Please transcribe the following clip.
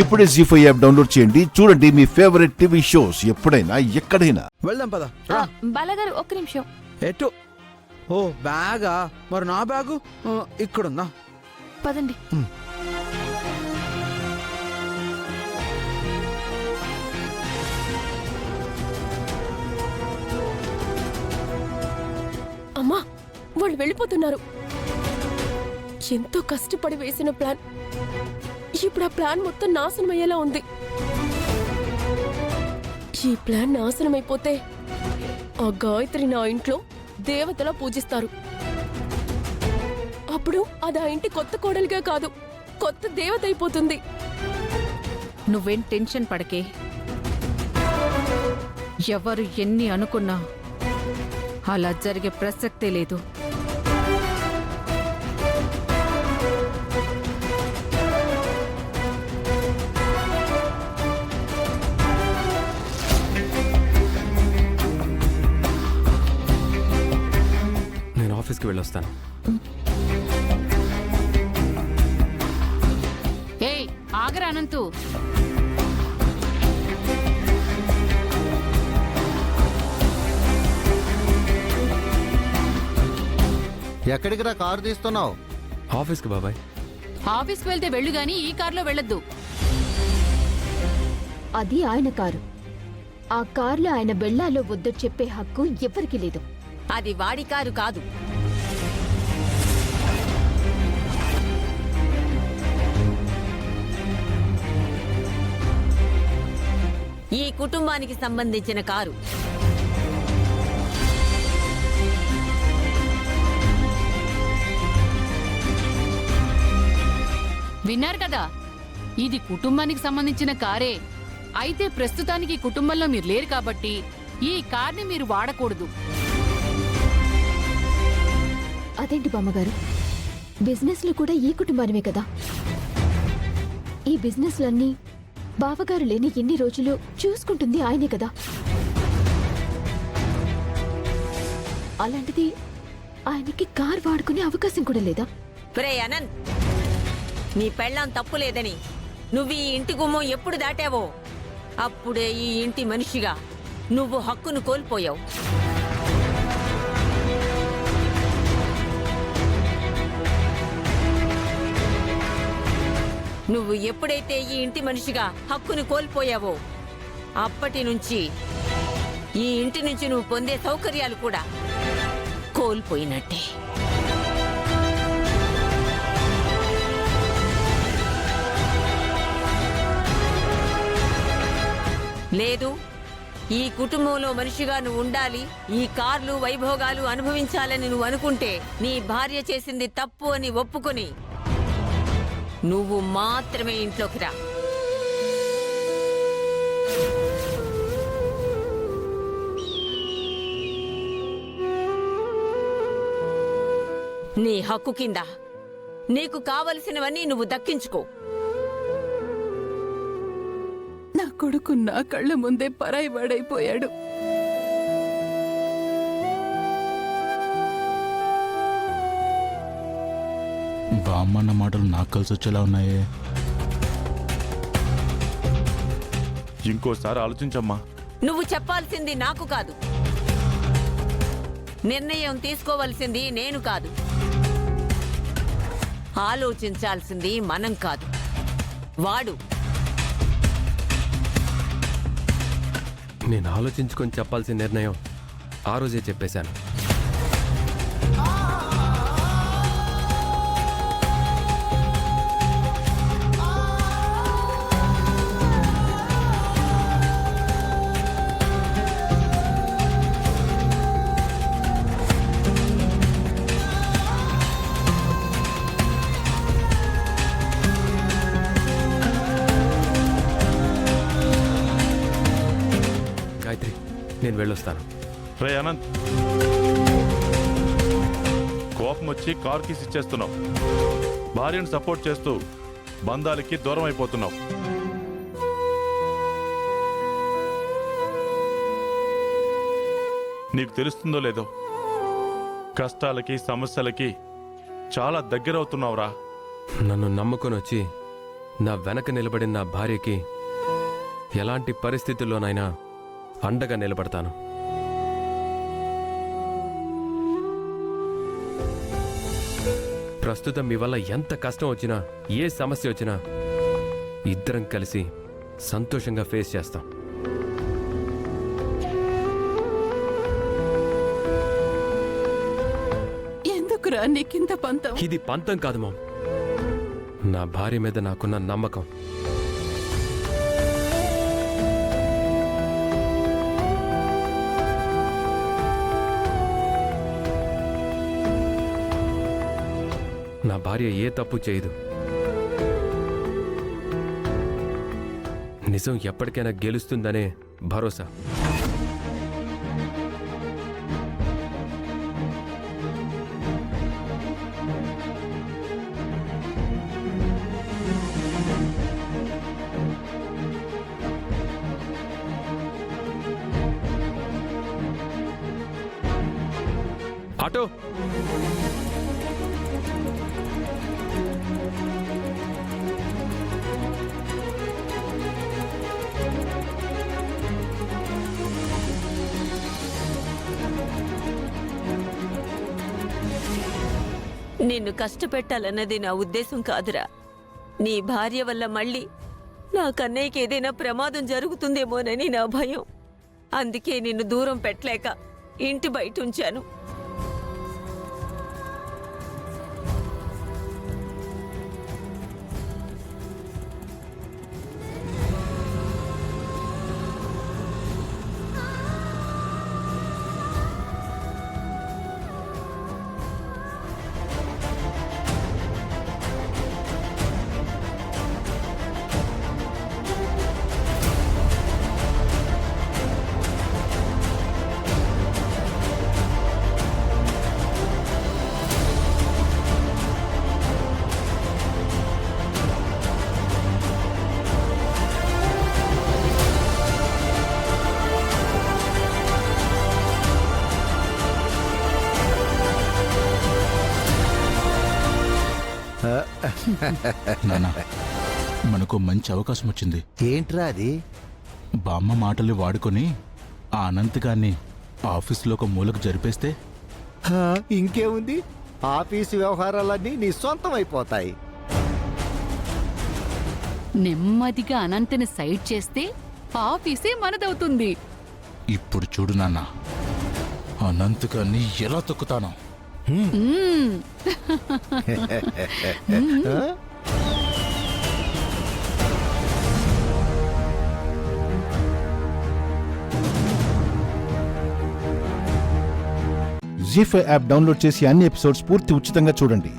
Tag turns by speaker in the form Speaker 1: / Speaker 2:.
Speaker 1: ఇప్పుడే జీ5 app download చేయండి. చూడండి మీ ఫేవరెట్ టీవీ షోస్ ఎప్పుడైనా ఎక్కడైనా.
Speaker 2: వెళ్దాం పద.
Speaker 3: బాలగారు ఒక్క నిమిషం.
Speaker 2: ఎటు? ఓ బ్యాగా? మరి నా బ్యాగు ఇక్కడుందా?
Speaker 3: పదండి.
Speaker 4: అమ్మా, వాళ్ళు వెళ్ళిపోతున్నారు. ఎంతో కష్టపడి వేసిన ప్లాన్ ఇప్పుడు ఆ ప్లాన్ మొత్తం నాశనం అయ్యేలా ఉంది. ఈ ప్లాన్ నాశనం అయిపోతే ఆ గాయత్రి నా ఇంట్లో దేవతలా పూజిస్తారు. అప్పుడు అది ఆ ఇంటి కొత్త కోడలిగా కాదు, కొత్త దేవత అయిపోతుంది.
Speaker 5: నువ్వేం టెన్షన్ పడకే. ఎవరు ఎన్ని అనుకున్నా అలా జరిగే ప్రసక్తే లేదు.
Speaker 6: నేను ఆఫీస్కి వెళ్ళొస్తాను.
Speaker 5: ఏయ్ ఆగరా అనంతు.
Speaker 7: ఎక్కడికి రా కారు తీస్తున్నావు?
Speaker 6: ఆఫీస్కి బాబాయ్.
Speaker 5: ఆఫీస్కి వెళ్తే వెళ్ళు గాని ఈ కారులో వెళ్ళొద్దు.
Speaker 3: అది ఆయన కారు. ఆ కారులో ఆయన వెళ్ళాలో వద్దో చెప్పే హక్కు ఎవరికీ లేదు.
Speaker 5: అది వాడి కారు కాదు. ఈ కుటుంబానికి సంబంధించిన కారు. విన్నారు కదా, ఇది కుటుంబానికి సంబంధించిన కారే. అయితే ప్రస్తుతానికి కుటుంబంలో మీరు లేరు కాబట్టి ఈ కార్ని మీరు వాడకూడదు.
Speaker 3: అదేంటి బామ్మగారు, బిజినెస్లు కూడా ఈ కుటుంబానివే కదా. ఈ బిజినెస్లన్నీ బావగారు లేని ఎన్ని రోజులు చూసుకుంటుంది ఆయనే కదా. అలాంటిది ఆయనకి కార్ వాడుకునే అవకాశం కూడా లేదా?
Speaker 8: ప్రే అనంత్, నీ పెళ్ళాం తప్పు లేదని నువ్వు ఈ ఇంటి గుమ్మం ఎప్పుడు దాటావో అప్పుడే ఈ ఇంటి మనిషిగా నువ్వు హక్కును కోల్పోయావు. నువ్వు ఎప్పుడైతే ఈ ఇంటి మనిషిగా హక్కును కోల్పోయావో అప్పటి నుంచి ఈ ఇంటి నుంచి నువ్వు పొందే సౌకర్యాలు కూడా కోల్పోయినట్టే. లేదు, ఈ కుటుంబంలో మనిషిగా నువ్వు ఉండాలి, ఈ కార్లు వైభోగాలు అనుభవించాలని నువ్వు అనుకుంటే నీ భార్య చేసింది తప్పు అని ఒప్పుకొని నువ్వు మాత్రమే ఇంట్లోకి రా. నీ హక్కు కింద నీకు కావలసినవన్నీ నువ్వు దక్కించుకో.
Speaker 4: నా కొడుకు నా కళ్ళ ముందే పరాయి వాడైపోయాడు.
Speaker 9: బామ్మన్న మాటలు నాకు కలిసి వచ్చేలా ఉన్నాయే.
Speaker 10: ఇంకోసారి ఆలోచించమ్మా.
Speaker 8: నువ్వు చెప్పాల్సింది నాకు కాదు, నిర్ణయం తీసుకోవాల్సింది నేను కాదు, ఆలోచించాల్సింది మనం కాదు, వాడు.
Speaker 6: నేను ఆలోచించుకొని చెప్పాల్సిన నిర్ణయం ఆ రోజే చెప్పేశాను. గాయత్రి, నేను వెళ్ళొస్తాను.
Speaker 10: రే అనంత్, కోపం వచ్చి కార్ కీస్ ఇచ్చేస్తున్నావు, భార్యను సపోర్ట్ చేస్తూ బంధాలకి దూరం అయిపోతున్నావు. నీకు తెలుస్తుందో లేదో, కష్టాలకి సమస్యలకి చాలా దగ్గరవుతున్నావురా.
Speaker 6: నన్ను నమ్ముకొని వచ్చి నా వెనక నిలబడిన నా భార్యకి ఎలాంటి పరిస్థితుల్లోనైనా అండగా నిలబడతాను. ప్రస్తుతం మీ వల్ల ఎంత కష్టం వచ్చినా, ఏ సమస్య వచ్చినా ఇద్దరం కలిసి సంతోషంగా ఫేస్ చేస్తాం.
Speaker 5: ఎందుకురా నీకింత పంతం?
Speaker 6: ఇది పంతం కాదు మామ్, నా భార్య మీద నాకున్న నమ్మకం. నా భార్య ఏ తప్పు చేయదు. నిజం ఎప్పటికైనా గెలుస్తుందనే భరోసా. ఆటో,
Speaker 8: నిన్ను కష్టపెట్టాలన్నది నా ఉద్దేశం కాదురా. నీ భార్య వల్ల మళ్ళీ నా కన్నయ్యకి ఏదైనా ప్రమాదం జరుగుతుందేమోనని నా భయం. అందుకే నిన్ను దూరం పెట్టలేక ఇంటి బయట ఉంచాను.
Speaker 9: నాన్న, మనకు మంచి అవకాశం వచ్చింది.
Speaker 7: ఏంట్రా అది?
Speaker 9: బామ్మ మాటలు వాడుకొని ఆ అనంత్ గాన్ని ఆఫీసులో ఒక మూలకు జరిపేస్తే
Speaker 7: ఇంకేముంది, ఆఫీసు వ్యవహారాలన్నీ నీ సొంతం అయిపోతాయి.
Speaker 5: నెమ్మదిగా అనంతని సైడ్ చేస్తే ఆఫీసే మనదవుతుంది.
Speaker 9: ఇప్పుడు చూడు నాన్న, అనంత్ గాన్ని ఎలా తొక్కుతానో.
Speaker 1: జీ5 యాప్ డౌన్లోడ్ చేసి అన్ని ఎపిసోడ్స్ పూర్తి ఉచితంగా చూడండి.